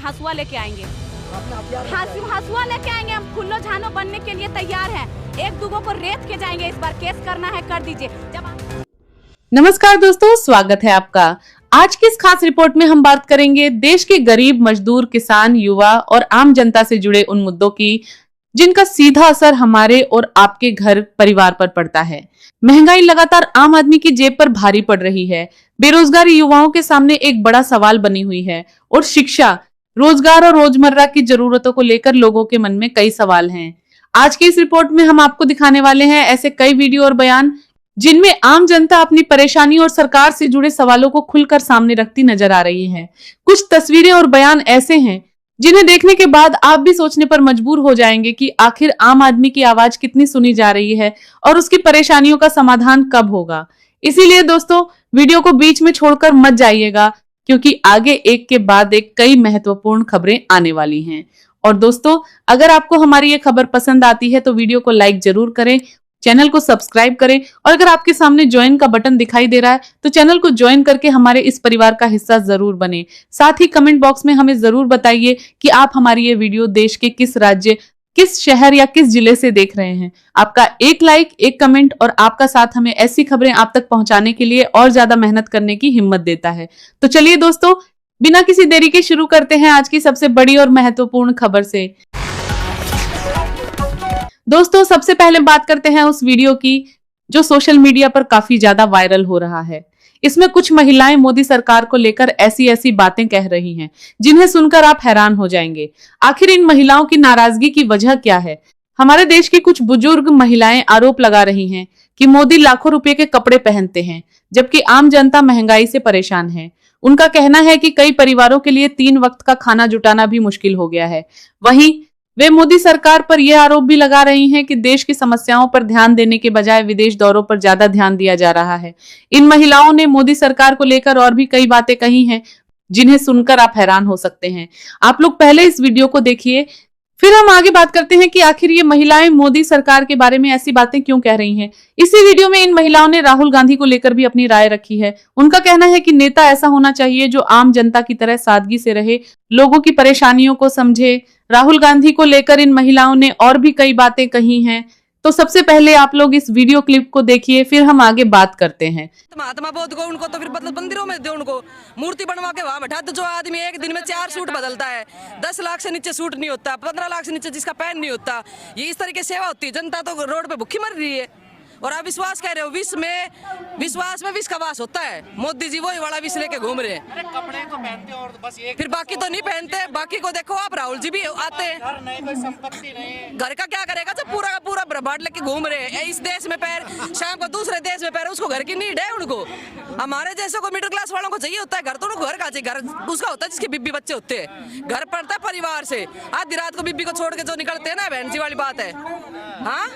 हंसुआ लेके आएंगे, हंसुआ लेके आएंगे। हम खुल्लो झानो बनने के लिए तैयार हैं। एक दूगों को रेत के जाएंगे। इस बार केस करना है कर दीजिए। नमस्कार दोस्तों, स्वागत है आपका। आज की इस खास रिपोर्ट में हम बात करेंगे देश के गरीब, मजदूर, किसान, युवा और आम जनता से जुड़े उन मुद्दों की जिनका सीधा असर हमारे और आपके घर परिवार पर पड़ता है। महंगाई लगातार आम आदमी की जेब पर भारी पड़ रही है। बेरोजगारी युवाओं के सामने एक बड़ा सवाल बनी हुई है और शिक्षा, रोजगार और रोजमर्रा की जरूरतों को लेकर लोगों के मन में कई सवाल हैं। आज की इस रिपोर्ट में हम आपको दिखाने वाले हैं ऐसे कई वीडियो और बयान जिनमें आम जनता अपनी परेशानी और सरकार से जुड़े सवालों को खुलकर सामने रखती नजर आ रही है। कुछ तस्वीरें और बयान ऐसे हैं जिन्हें देखने के बाद आप भी सोचने पर मजबूर हो जाएंगे कि आखिर आम आदमी की आवाज कितनी सुनी जा रही है और उसकी परेशानियों का समाधान कब होगा। इसीलिए दोस्तों, वीडियो को बीच में छोड़कर मत जाइएगा, क्योंकि आगे एक के बाद एक कई महत्वपूर्ण खबरें आने वाली हैं। और दोस्तों, अगर आपको हमारी ये खबर पसंद आती है तो वीडियो को लाइक जरूर करें, चैनल को सब्सक्राइब करें और अगर आपके सामने ज्वाइन का बटन दिखाई दे रहा है तो चैनल को ज्वाइन करके हमारे इस परिवार का हिस्सा जरूर बने। साथ ही कमेंट बॉक्स में हमें जरूर बताइए कि आप हमारी ये वीडियो देश के किस राज्य, किस शहर या किस जिले से देख रहे हैं। आपका एक लाइक, एक कमेंट और आपका साथ हमें ऐसी खबरें आप तक पहुंचाने के लिए और ज्यादा मेहनत करने की हिम्मत देता है। तो चलिए दोस्तों, बिना किसी देरी के शुरू करते हैं आज की सबसे बड़ी और महत्वपूर्ण खबर से। दोस्तों, सबसे पहले बात करते हैं उस वीडियो की जो सोशल मीडिया पर काफी ज्यादा वायरल हो रहा है। इसमें कुछ महिलाएं मोदी सरकार को लेकर ऐसी ऐसी बातें कह रही हैं जिन्हें सुनकर आप हैरान हो जाएंगे। आखिर इन महिलाओं की नाराजगी की वजह क्या है? हमारे देश की कुछ बुजुर्ग महिलाएं आरोप लगा रही हैं कि मोदी लाखों रुपए के कपड़े पहनते हैं, जबकि आम जनता महंगाई से परेशान है। उनका कहना है कि कई परिवारों के लिए 3 वक्त का खाना जुटाना भी मुश्किल हो गया है। वहीं वे मोदी सरकार पर यह आरोप भी लगा रही हैं कि देश की समस्याओं पर ध्यान देने के बजाय विदेश दौरों पर ज्यादा ध्यान दिया जा रहा है। इन महिलाओं ने मोदी सरकार को लेकर और भी कई बातें कही हैं जिन्हें सुनकर आप हैरान हो सकते हैं। आप लोग पहले इस वीडियो को देखिए, फिर हम आगे बात करते हैं कि आखिर ये महिलाएं मोदी सरकार के बारे में ऐसी बातें क्यों कह रही हैं। इसी वीडियो में इन महिलाओं ने राहुल गांधी को लेकर भी अपनी राय रखी है। उनका कहना है कि नेता ऐसा होना चाहिए जो आम जनता की तरह सादगी से रहे, लोगों की परेशानियों को समझे। राहुल गांधी को लेकर इन महिलाओं ने और भी कई बातें कही हैं। तो सबसे पहले आप लोग इस वीडियो क्लिप को देखिए, फिर हम आगे बात करते हैं। महात्मा बुद्ध को उनको तो फिर मतलब मंदिरों में दे, उनको मूर्ति बनवा के वहां बैठा। तो जो आदमी एक दिन में 4 सूट बदलता है, 10 लाख से नीचे सूट नहीं होता, 15 लाख से नीचे जिसका पैन नहीं होता, ये इस तरीके सेवा होती है। जनता तो रोड पे भूखी मर रही है और आप विश्वास कह रहे हो विश्वास में विष का वास होता है। मोदी जी वही वाला विष लेके घूम रहे हैं। अरे कपड़े तो पहनते और बस एक, फिर बाकी तो नहीं पहनते। बाकी को देखो आप, राहुल जी भी आते हैं, घर नहीं, कोई संपत्ति नहीं, घर का क्या करेगा जब पूरा का पूरा ब्रह्मांड लेके घूम रहे हैं। इस देश में पैर, शाम को दूसरे देश में पैर, उसको घर की नीड है उनको। हमारे जैसे को मिडिल क्लास वालों को चाहिए होता है घर, तो उनको घर का चाहिए। घर उसका होता है जिसके बीबी बच्चे होते हैं। घर पड़ता है परिवार से। आधी रात को बीबी को छोड़ के जो निकलते हैं ना, बहन जी वाली बात है। हाँ,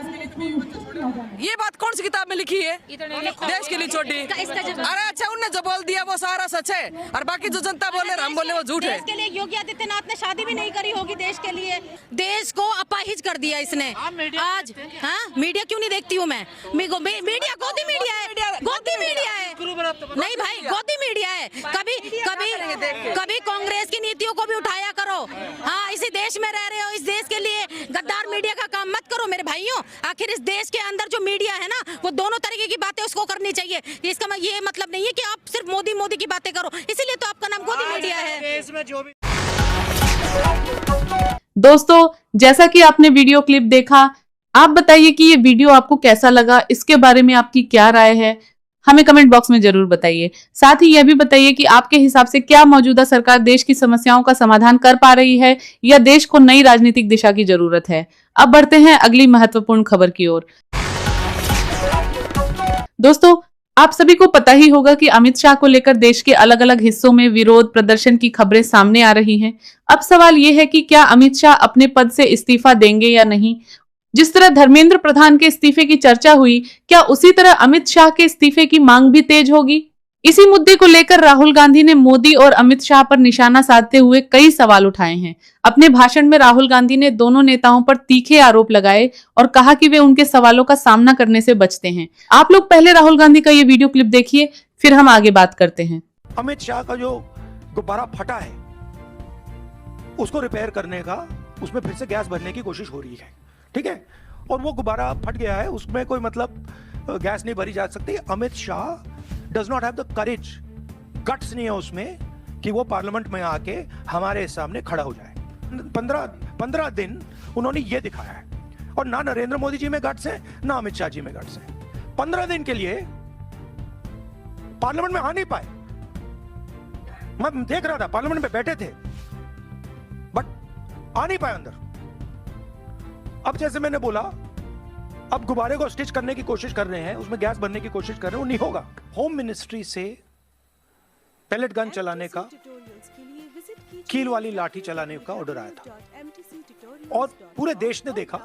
ये बात कौन सी किताब में लिखी है? देश के लिए छोटी। अरे अच्छा, उनने जो बोल दिया वो सारा सच है और बाकी जो जनता बोले, हम बोले वो झूठ है। देश के लिए योगी आदित्यनाथ ने शादी भी नहीं करी होगी देश के लिए। देश को अपाहिज कर दिया इसने आज। हाँ, मीडिया क्यों नहीं देखती हूँ मैं? मीडिया गोदी मीडिया है, गोदी मीडिया है। नहीं भाई, गोदी मीडिया है। कभी कांग्रेस की नीतियों को भी उठाया करो। हाँ, इसी देश में रह रहे हो, इस देश के लिए गद्दार मीडिया का काम मत करो मेरे भाइयों। आखिर इस देश के अंदर जो मीडिया है ना, वो दोनों तरीके की बातें उसको करनी चाहिए। इसका ये मतलब नहीं है कि आप सिर्फ मोदी की बातें करो, इसीलिए तो आपका नाम गोदी मीडिया है। देश में जो भी। दोस्तों, जैसा कि आपने वीडियो क्लिप देखा, आप बताइए कि ये वीडियो आपको कैसा लगा, इसके बारे में आपकी क्या राय है, हमें कमेंट बॉक्स में जरूर बताइए। साथ ही यह भी बताइए कि आपके हिसाब से क्या मौजूदा सरकार देश की समस्याओं का समाधान कर पा रही है या देश को नई राजनीतिक दिशा की जरूरत है। अब बढ़ते हैं अगली महत्वपूर्ण खबर की ओर। दोस्तों, आप सभी को पता ही होगा कि अमित शाह को लेकर देश के अलग अलग हिस्सों में विरोध प्रदर्शन की खबरें सामने आ रही हैं। अब सवाल ये है कि क्या अमित शाह अपने पद से इस्तीफा देंगे या नहीं। जिस तरह धर्मेंद्र प्रधान के इस्तीफे की चर्चा हुई, क्या उसी तरह अमित शाह के इस्तीफे की मांग भी तेज होगी। इसी मुद्दे को लेकर राहुल गांधी ने मोदी और अमित शाह पर निशाना साधते हुए कई सवाल उठाए हैं। अपने भाषण में राहुल गांधी ने दोनों नेताओं पर तीखे आरोप लगाए और कहा कि वे उनके सवालों का सामना करने से बचते हैं। आप लोग पहले राहुल गांधी का ये वीडियो क्लिप देखिए, फिर हम आगे बात करते हैं। अमित शाह का जो गुब्बारा फटा है, उसको रिपेयर करने का, उसमें फिर से गैस भरने की कोशिश हो रही है, ठीक है। और वो गुब्बारा फट गया है, उसमें कोई मतलब गैस नहीं भरी जा सकती। Amit Shah does not have the courage, guts नहीं है उसमें कि वो पार्लियामेंट में आके हमारे सामने खड़ा हो जाए। 15 दिन उन्होंने ये दिखाया है, और ना नरेंद्र मोदी जी में गट्स है, ना अमित शाह जी में गट्स है। 15 दिन के लिए पार्लियामेंट में आ नहीं पाए। मैं देख रहा था, पार्लियामेंट में बैठे थे बट आ नहीं पाए अंदर। अब जैसे मैंने बोला, अब गुब्बारे को स्टिच करने की कोशिश कर रहे हैं, उसमें गैस भरने की कोशिश कर रहे हैं, वो नहीं होगा। होम मिनिस्ट्री से पैलेट गन चलाने का, कील वाली लाठी चलाने का ऑर्डर आया था, और पूरे देश ने देखा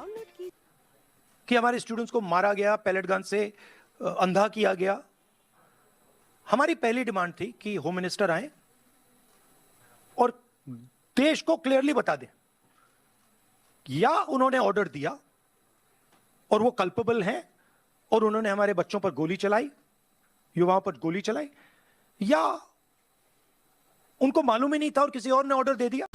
कि हमारे स्टूडेंट्स को मारा गया, पैलेट गन से अंधा किया गया। हमारी पहली डिमांड थी कि होम मिनिस्टर आए और देश को क्लियरली बता दें, या उन्होंने ऑर्डर दिया और वो कल्पेबल हैं और उन्होंने हमारे बच्चों पर गोली चलाई, युवाओं पर गोली चलाई, या उनको मालूम ही नहीं था और किसी और ने ऑर्डर दे दिया।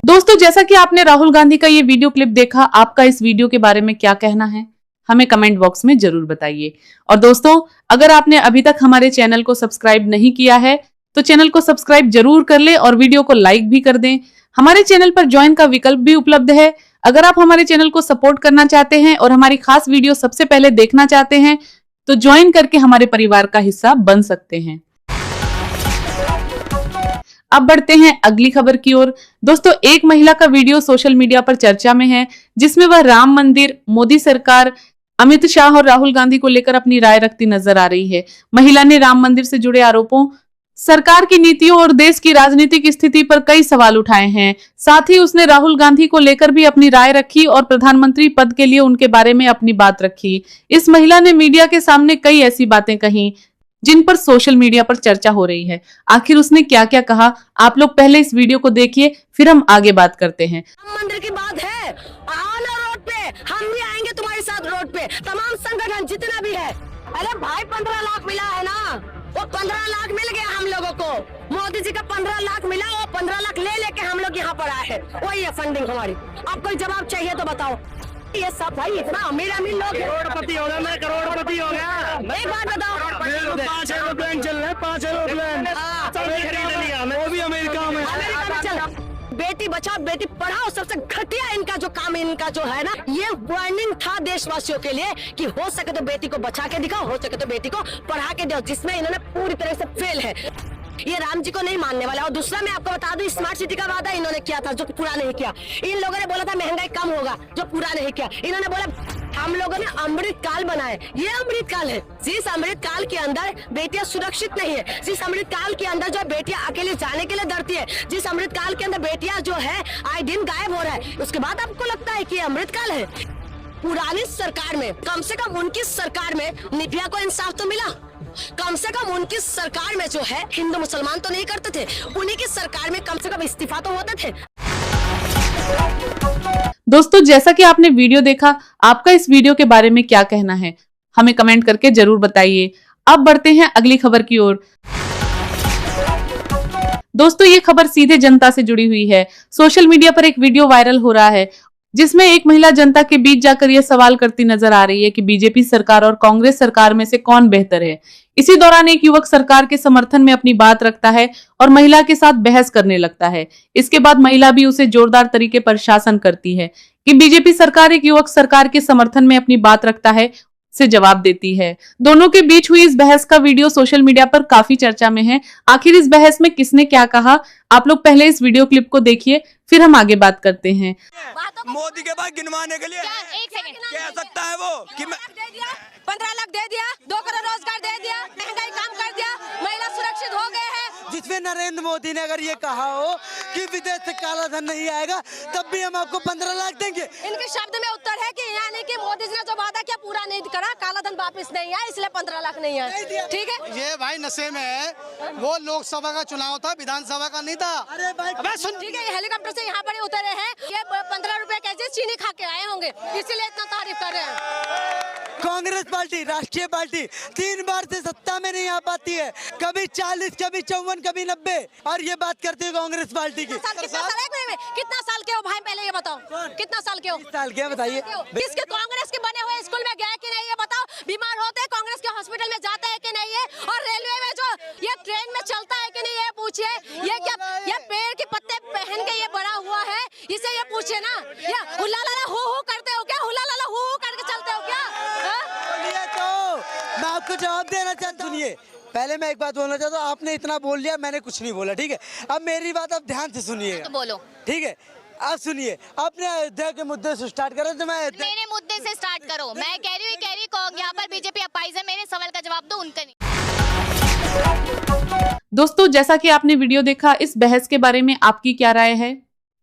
दोस्तों, जैसा कि आपने राहुल गांधी का ये वीडियो क्लिप देखा, आपका इस वीडियो के बारे में क्या कहना है, हमें कमेंट बॉक्स में जरूर बताइए। और दोस्तों, अगर आपने अभी तक हमारे चैनल को सब्सक्राइब नहीं किया है तो चैनल को सब्सक्राइब जरूर कर ले और वीडियो को लाइक भी कर दें। हमारे चैनल पर ज्वाइन का विकल्प भी उपलब्ध है। अगर आप हमारे चैनल को सपोर्ट करना चाहते हैं और हमारी खास वीडियो सबसे पहले देखना चाहते हैं तो ज्वाइन करके हमारे परिवार का हिस्सा बन सकते हैं। अब बढ़ते हैं अगली खबर की ओर। दोस्तों, एक महिला का वीडियो सोशल मीडिया पर चर्चा में है, जिसमें वह राम मंदिर, मोदी सरकार, अमित शाह और राहुल गांधी को लेकर अपनी राय रखती नजर आ रही है। महिला ने राम मंदिर से जुड़े आरोपों, सरकार की नीतियों और देश की राजनीतिक स्थिति पर कई सवाल उठाए हैं। साथ ही उसने राहुल गांधी को लेकर भी अपनी राय रखी और प्रधानमंत्री पद के लिए उनके बारे में अपनी बात रखी। इस महिला ने मीडिया के सामने कई ऐसी बातें कही जिन पर सोशल मीडिया पर चर्चा हो रही है। आखिर उसने क्या क्या कहा, आप लोग पहले इस वीडियो को देखिए, फिर हम आगे बात करते हैं। मंदिर की बात है, आना रोड पे, हम भी आएंगे तुम्हारे साथ रोड पे, तमाम संगठन जितना भी है। अरे भाई 15 लाख मिला है ना, वो 15 लाख मिल गया हम लोगों को। मोदी जी का 15 लाख मिला, वो 15 लाख ले लेके हम लोग यहाँ पर आए हैं, वही है फंडिंग हमारी। आप कोई जवाब चाहिए तो बताओ। ये सब भाई इतना अमीर लोग, करोड़पति हो गया, मैं करोड़पति हो गया। एक बात बताओ, 5 एरोप्लेन चल रहे हैं, 5 एरोप्लेन खरीद लिया, वो भी अमेरिका में। अमेरिका में चल। बेटी बचाओ बेटी पढ़ाओ, सबसे घटिया इनका जो काम, इनका जो है ना, ये वार्निंग था देशवासियों के लिए कि हो सके तो बेटी को बचा के दिखाओ, हो सके तो बेटी को पढ़ा के दो, जिसमें इन्होंने पूरी तरह से फेल है। ये राम जी को नहीं मानने वाला। और दूसरा मैं आपको बता दूं, स्मार्ट सिटी का वादा इन्होंने किया था जो पूरा नहीं किया। इन लोगों ने बोला था महंगाई कम होगा, जो पूरा नहीं किया। इन्होंने बोला हम लोगों ने अमृत काल बनाए, ये अमृत काल है। जिस अमृत काल के अंदर बेटियां सुरक्षित नहीं है, जिस अमृत काल के अंदर जो बेटियां अकेले जाने के लिए डरती है, जिस अमृत काल के अंदर बेटियां जो है आए दिन गायब हो रहा है, उसके बाद आपको लगता है कि अमृत काल है। पुरानी सरकार में, कम से कम उनकी सरकार में निभिया को इंसाफ तो मिला। कम से कम उनकी सरकार में जो है हिंदू मुसलमान तो नहीं करते थे, उन्हीं की सरकार में कम से कम इस्तीफा तो होते थे। दोस्तों, जैसा कि आपने वीडियो देखा, आपका इस वीडियो के बारे में क्या कहना है, हमें कमेंट करके जरूर बताइए। अब बढ़ते हैं अगली खबर की ओर। दोस्तों, ये खबर सीधे जनता से जुड़ी हुई है। सोशल मीडिया पर एक वीडियो वायरल हो रहा है जिसमें एक महिला जनता के बीच जाकर यह सवाल करती नजर आ रही है कि बीजेपी सरकार और कांग्रेस सरकार में से कौन बेहतर है। इसी दौरान एक युवक सरकार के समर्थन में अपनी बात रखता है और महिला के साथ बहस करने लगता है। इसके बाद महिला भी उसे जोरदार तरीके पर शासन करती है कि बीजेपी सरकार एक युवक सरकार के समर्थन में अपनी बात रखता है से जवाब देती है। दोनों के बीच हुई इस बहस का वीडियो सोशल मीडिया पर काफी चर्चा में है। आखिर इस बहस में किसने क्या कहा, आप लोग पहले इस वीडियो क्लिप को देखिए, फिर हम आगे बात करते हैं। मोदी के बाद गिनवाने के लिए कह सकता है वो कि 15 लाख दे दिया, 2 करोड़ रोजगार दे दिया, महंगाई कम कर दिया, महिला सुरक्षित हो गए हैं। जिसमें नरेंद्र मोदी ने अगर ये कहा हो कि विदेश से काला धन नहीं आएगा, तब भी हम आपको 15 लाख देंगे। इनके शब्द में उत्तर है कि यानी कि मोदी जी ने जो वादा किया पूरा नहीं करा, काला धन वापस नहीं आया, इसलिए 15 लाख नहीं आया। ठीक है, ये भाई नशे में है। वो लोकसभा का चुनाव था, विधानसभा का नहीं था। अरे भाई सुन, ठीक है, हेलीकॉप्टर से यहाँ पर उतरे हैं, ये 15 रुपए कैसे चीनी खा के आए होंगे, इसीलिए इतना तारीफ कर रहे हैं। कांग्रेस पार्टी, राष्ट्रीय पार्टी 3 बार से सत्ता में नहीं आ पाती है, कभी 40, कभी 54, कभी 90, और ये बात करती है कांग्रेस पार्टी की। कितना साल के हो भाई, पहले ये बताओ कितना साल के हो? 20 साल के बताइए। किसके कांग्रेस के बने हुए स्कूल में गए कि नहीं ये बताओ? बीमार होते हैं कांग्रेस के हॉस्पिटल में जाते हैं कि नहीं है? और रेलवे में जो ये ट्रेन में चलता है कि नहीं ये पूछिए। ये क्या ये पेड़ के पत्ते पहन के ये बड़ा हुआ है, इसे ये पूछिए ना। ये हुला लाला हु करते हो क्या? हुला लाला हु करके चलते हो क्या? बोलिए तो मैं आपको जवाब देना चाहता हूँ। सुनिए, पहले मैं एक बात बोलना चाहता हूँ, आपने इतना बोल लिया, मैंने कुछ नहीं बोला, ठीक है? अब मेरी बात आप ध्यान से सुनिएगा। तो बोलो। ठीक है, आप सुनिए, अपने अयोध्या के मुद्दे से स्टार्ट करो। तो मैं मेरे मुद्दे से स्टार्ट करो। मैं कह रही हूँ यहाँ पर बीजेपी अपाइज है, मेरे सवाल का जवाब दो, उनका नहीं। दोस्तों, जैसा कि आपने वीडियो देखा, इस बहस के बारे में आपकी क्या राय है?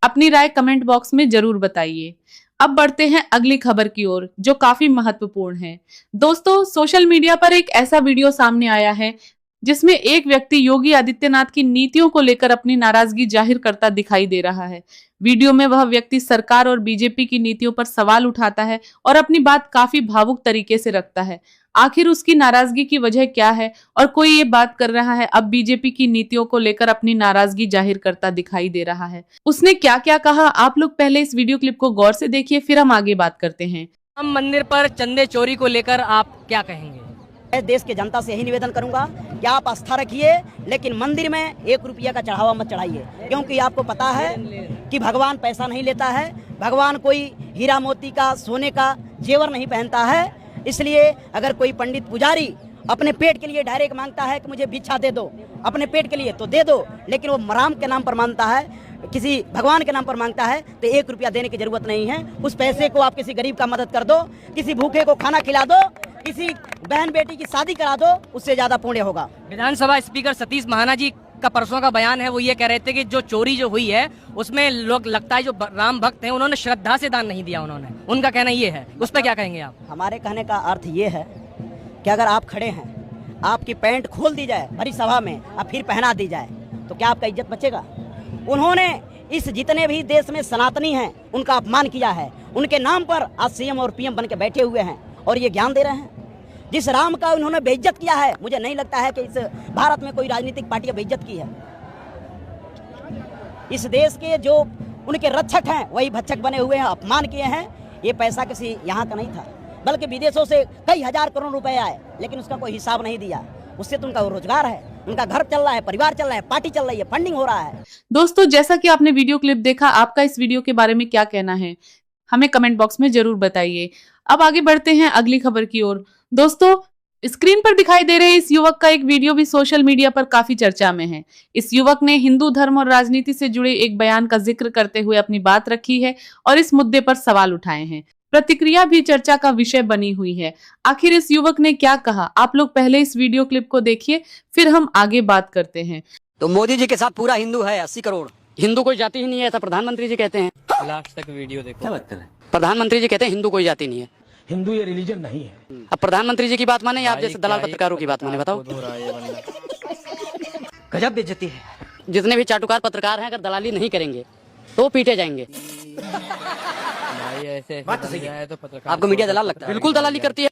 अपनी राय कमेंट बॉक्स में जरूर बताइए। अब बढ़ते हैं अगली खबर की ओर, जो काफी महत्वपूर्ण है। दोस्तों, सोशल मीडिया पर एक ऐसा वीडियो सामने आया है जिसमें एक व्यक्ति योगी आदित्यनाथ की नीतियों को लेकर अपनी नाराजगी जाहिर करता दिखाई दे रहा है। वीडियो में वह व्यक्ति सरकार और बीजेपी की नीतियों पर सवाल उठाता है और अपनी बात काफी भावुक तरीके से रखता है। आखिर उसकी नाराजगी की वजह क्या है? और कोई ये बात कर रहा है अब बीजेपी की नीतियों को लेकर अपनी नाराजगी जाहिर करता दिखाई दे रहा है। उसने क्या क्या कहा, आप लोग पहले इस वीडियो क्लिप को गौर से देखिए, फिर हम आगे बात करते हैं। राम मंदिर पर चंदे चोरी को लेकर आप क्या कहेंगे? मैं देश के जनता से यही निवेदन करूंगा कि आप आस्था रखिए, लेकिन मंदिर में 1 रुपया का चढ़ावा मत चढ़ाइए, क्योंकि आपको पता है कि भगवान पैसा नहीं लेता है, भगवान कोई हीरा मोती का सोने का जेवर नहीं पहनता है। इसलिए अगर कोई पंडित पुजारी अपने पेट के लिए डायरेक्ट मांगता है कि मुझे भिक्षा दे दो अपने पेट के लिए, तो दे दो, लेकिन वो राम के नाम पर मांगता है, किसी भगवान के नाम पर मांगता है, तो 1 रुपया देने की जरूरत नहीं है। उस पैसे को आप किसी गरीब का मदद कर दो, किसी भूखे को खाना खिला दो, किसी बहन बेटी की शादी करा दो, उससे ज्यादा पुण्य होगा। विधानसभा स्पीकर सतीश महाना जी का परसों का बयान है, वो ये कह रहे थे कि जो चोरी जो हुई है उसमें लोग लगता है जो राम भक्त हैं उन्होंने श्रद्धा से दान नहीं दिया उन्होंने, उनका कहना ये है। उस पर क्या कहेंगे आप? हमारे कहने का अर्थ ये है कि अगर आप खड़े हैं, आपकी पैंट खोल दी जाए भरी सभा में और फिर पहना दी जाए, तो क्या आपका इज्जत बचेगा? उन्होंने इस जितने भी देश में सनातनी हैं उनका अपमान किया है, उनके नाम पर आज सीएम और पीएम बन के बैठे हुए हैं और ये ज्ञान दे रहे हैं। जिस राम का उन्होंने बेइज्जत किया है, मुझे नहीं लगता है कि इस भारत में कोई राजनीतिक पार्टी का बेइज्जत की है। इस देश के जो उनके रक्षक हैं वही भक्षक बने हुए हैं, अपमान किए हैं। ये पैसा किसी यहाँ का नहीं था, बल्कि विदेशों से कई हजार करोड़ रुपए आए, लेकिन उसका कोई हिसाब नहीं दिया। उससे तो उनका रोजगार है, उनका घर चल रहा है, परिवार चल रहा है, पार्टी चल रही है, फंडिंग हो रहा है। दोस्तों, जैसा कि आपने वीडियो क्लिप देखा, आपका इस वीडियो के बारे में क्या कहना है, हमें कमेंट बॉक्स में जरूर बताइए। अब आगे बढ़ते हैं अगली खबर की ओर। दोस्तों, स्क्रीन पर दिखाई दे रहे इस युवक का एक वीडियो भी सोशल मीडिया पर काफी चर्चा में है। इस युवक ने हिंदू धर्म और राजनीति से जुड़े एक बयान का जिक्र करते हुए अपनी बात रखी है और इस मुद्दे पर सवाल उठाए हैं। प्रतिक्रिया भी चर्चा का विषय बनी हुई है। आखिर इस युवक ने क्या कहा, आप लोग पहले इस वीडियो क्लिप को देखिए, फिर हम आगे बात करते हैं। तो मोदी जी के साथ पूरा हिंदू है, 80 करोड़। हिंदू कोई जाति ही नहीं है, ऐसा प्रधानमंत्री जी कहते हैं। लास्ट तक वीडियो देखो। क्या बात कर रहे हैं? प्रधानमंत्री जी कहते हैं हिंदू कोई जाति नहीं है। हिंदू ये रिलीजन नहीं है। अब प्रधानमंत्री जी की बात माने या आप जैसे दलाल पत्रकारों की बात माने, बताओ। गजब बेइज्जती है। जितने भी चाटुकार पत्रकार हैं, अगर दलाली नहीं करेंगे तो वो पीटे जाएंगे। आपको मीडिया दलाल लगता है? बिल्कुल दलाली करती है,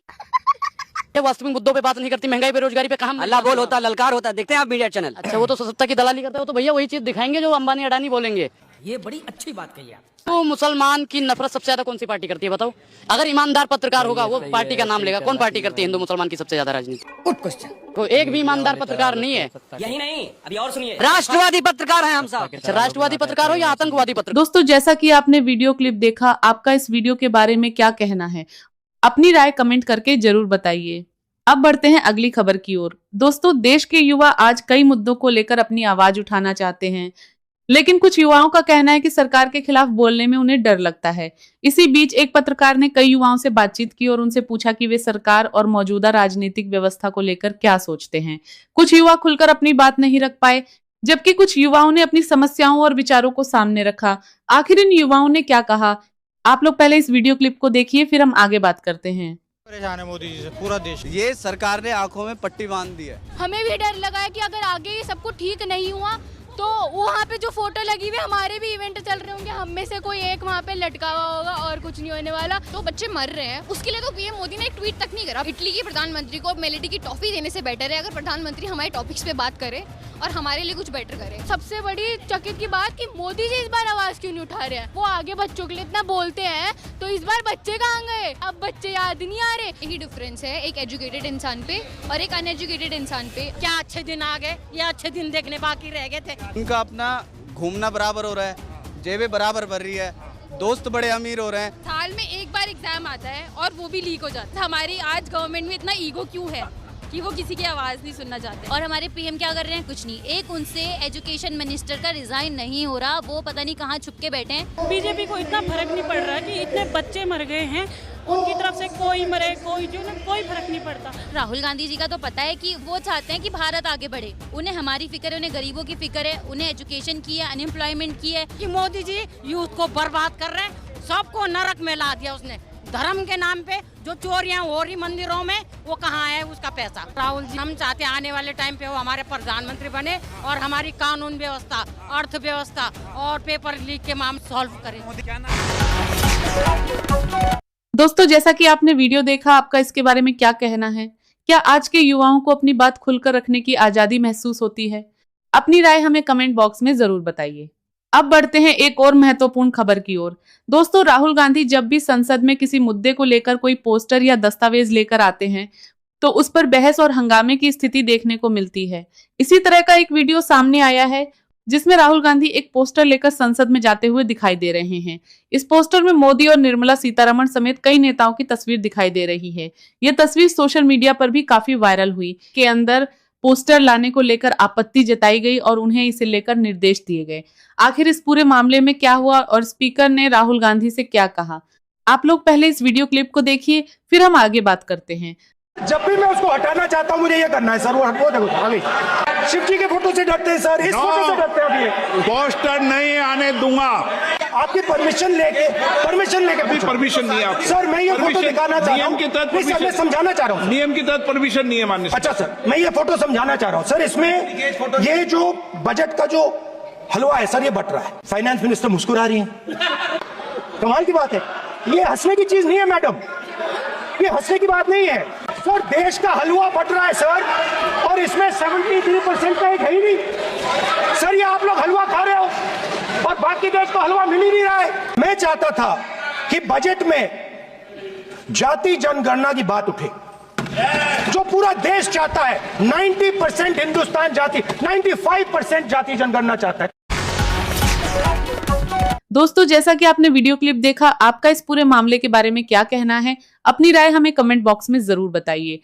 वास्तविक मुद्दों पे बात नहीं करती। महंगाई बेरोजगारी पे कहाँ अल्लाह बोल होता, ललकार होता, देखते हैं आप मीडिया चैनल। अच्छा, वो तो सत्ता की दलाली करता है, तो भैया वही चीज दिखाएंगे जो अंबानी अडानी बोलेंगे। ये बड़ी अच्छी बात कही आप। तो मुसलमान की नफरत सबसे ज्यादा कौन सी पार्टी करती है, बताओ? अगर ईमानदार पत्रकार होगा वो पार्टी का नाम लेगा। कौन पार्टी करती है हिंदू मुसलमान की सबसे ज्यादा राजनीति? तो एक भी ईमानदार पत्रकार नहीं है। यही नहीं, अभी और सुनिए। राष्ट्रवादी पत्रकार हैं हम सब। अच्छा, राष्ट्रवादी पत्रकार हो या आतंकवादी पत्रकार? दोस्तों, जैसा कि आपने वीडियो क्लिप देखा, आपका इस वीडियो के बारे में क्या कहना है, अपनी राय कमेंट करके जरूर बताइए। अब बढ़ते हैं अगली खबर की ओर। दोस्तों, देश के युवा आज कई मुद्दों को लेकर अपनी आवाज उठाना चाहते हैं, लेकिन कुछ युवाओं का कहना है कि सरकार के खिलाफ बोलने में उन्हें डर लगता है। इसी बीच एक पत्रकार ने कई युवाओं से बातचीत की और उनसे पूछा कि वे सरकार और मौजूदा राजनीतिक व्यवस्था को लेकर क्या सोचते हैं। कुछ युवा खुलकर अपनी बात नहीं रख पाए, जबकि कुछ युवाओं ने अपनी समस्याओं और विचारों को सामने रखा। आखिर इन युवाओं ने क्या कहा, आप लोग पहले इस वीडियो क्लिप को देखिए, फिर हम आगे बात करते हैं। परेशान है मोदी जी से पूरा देश। ये सरकार ने आंखों में पट्टी बांध दी है। हमें भी डर लगा है कि अगर आगे ये सब कुछ ठीक नहीं हुआ तो वहाँ पे जो फोटो लगी हुई, हमारे भी इवेंट चल रहे होंगे, हम में से कोई एक वहाँ पे लटका हुआ होगा और कुछ नहीं होने वाला। तो बच्चे मर रहे हैं, उसके लिए तो पीएम मोदी ने एक ट्वीट तक नहीं करा। इटली के प्रधानमंत्री को मेलेडी की टॉफी देने से बेटर है अगर प्रधानमंत्री हमारे टॉपिक्स पे बात करे और हमारे लिए कुछ बेटर करे। सबसे बड़ी चकित की बात कि मोदी जी इस बार आवाज क्यों नहीं उठा रहे हैं। वो आगे बच्चों के लिए इतना बोलते हैं, तो इस बार बच्चे कहाँ गए? अब बच्चे याद नहीं आ रहे। यही डिफरेंस है एक एजुकेटेड इंसान पे और एक अनएजुकेटेड इंसान पे। क्या अच्छे दिन आ गए या अच्छे दिन देखने बाकी रह गए थे? उनका अपना घूमना बराबर हो रहा है, जेबें बराबर भर रही है, दोस्त बड़े अमीर हो रहे हैं। साल में एक बार एग्जाम आता है और वो भी लीक हो जाता है। हमारी आज गवर्नमेंट में इतना ईगो क्यों है कि वो किसी की आवाज नहीं सुनना चाहते। और हमारे पीएम क्या कर रहे हैं? कुछ नहीं। एक उनसे एजुकेशन मिनिस्टर का रिजाइन नहीं हो रहा, वो पता नहीं कहाँ छुप के बैठे हैं। बीजेपी को इतना फर्क नहीं पड़ रहा कि इतने बच्चे मर गए हैं, उनकी तरफ से कोई मरे कोई जो ना, कोई फर्क नहीं पड़ता। राहुल गांधी जी का तो पता है कि वो चाहते हैं कि भारत आगे बढ़े। उन्हें हमारी फिक्र है, उन्हें गरीबों की फिक्र है, उन्हें एजुकेशन की है, अनएम्प्लॉयमेंट की है। कि मोदी जी यूथ को बर्बाद कर रहे हैं, सबको नरक में ला दिया उसने। धर्म के नाम पे जो चोरियां हो रही मंदिरों में, वो कहाँ है उसका पैसा? राहुल जी, हम चाहते हैं आने वाले टाइम पे वो हमारे प्रधानमंत्री बने और हमारी कानून व्यवस्था, अर्थव्यवस्था और पेपर लीक के मामले सॉल्व करें। दोस्तों, जैसा कि आपने वीडियो देखा, आपका इसके बारे में क्या कहना है? क्या आज के युवाओं को अपनी बात खुलकर रखने की आजादी महसूस होती है? अपनी राय हमें कमेंट बॉक्स में जरूर बताइए। अब बढ़ते हैं एक और महत्वपूर्ण खबर की ओर। दोस्तों, राहुल गांधी जब भी संसद में किसी मुद्दे को लेकर कोई पोस्टर या दस्तावेज लेकर आते हैं, तो उस पर बहस और हंगामे की स्थिति देखने को मिलती है। इसी तरह का एक वीडियो सामने आया है जिसमें राहुल गांधी एक पोस्टर लेकर संसद में जाते हुए दिखाई दे रहे हैं। इस पोस्टर में मोदी और निर्मला सीतारमण समेत कई नेताओं की तस्वीर दिखाई दे रही है। यह तस्वीर सोशल मीडिया पर भी काफी वायरल हुई। के अंदर पोस्टर लाने को लेकर आपत्ति जताई गई और उन्हें इसे लेकर निर्देश दिए गए। आखिर इस पूरे मामले में क्या हुआ और स्पीकर ने राहुल गांधी से क्या कहा, आप लोग पहले इस वीडियो क्लिप को देखिए, फिर हम आगे बात करते हैं। जब भी मैं उसको हटाना चाहता हूं, मुझे ये करना है सर। वो हटो, देखो आगे शिव जी के फोटो से डरते हैं सर, इस फोटो से डरते हैं। अभी पोस्टर नहीं आने दूंगा। आपकी परमिशन लेके परमिशन नहीं है सर। मैं ये फोटो दिखाना चाह रहा हूं, मैं समझाना चाह रहा हूं। नियम के तहत परमिशन नहीं है माननीय। अच्छा सर, मैं ये फोटो समझाना चाह रहा हूं सर। इसमें ये जो बजट का जो हलवा है सर, ये बट रहा है। फाइनेंस मिनिस्टर मुस्कुरा रही है, कमाल की बात है। ये हंसने की चीज नहीं है मैडम, ये हंसने की बात नहीं है सर। देश का हलवा बट रहा है सर, और इसमें 73% का एक है ही नहीं सर। ये आप लोग हलवा खा रहे हो और बाकी देश को हलवा मिल ही नहीं रहा है। मैं चाहता था कि बजट में जाति जनगणना की बात उठे, जो पूरा देश चाहता है। 90% हिंदुस्तान जाति, 95% जाति जनगणना चाहता है। दोस्तों, जैसा कि आपने वीडियो क्लिप देखा, आपका इस पूरे मामले के बारे में क्या कहना है? अपनी राय हमें कमेंट बॉक्स में जरूर बताइए।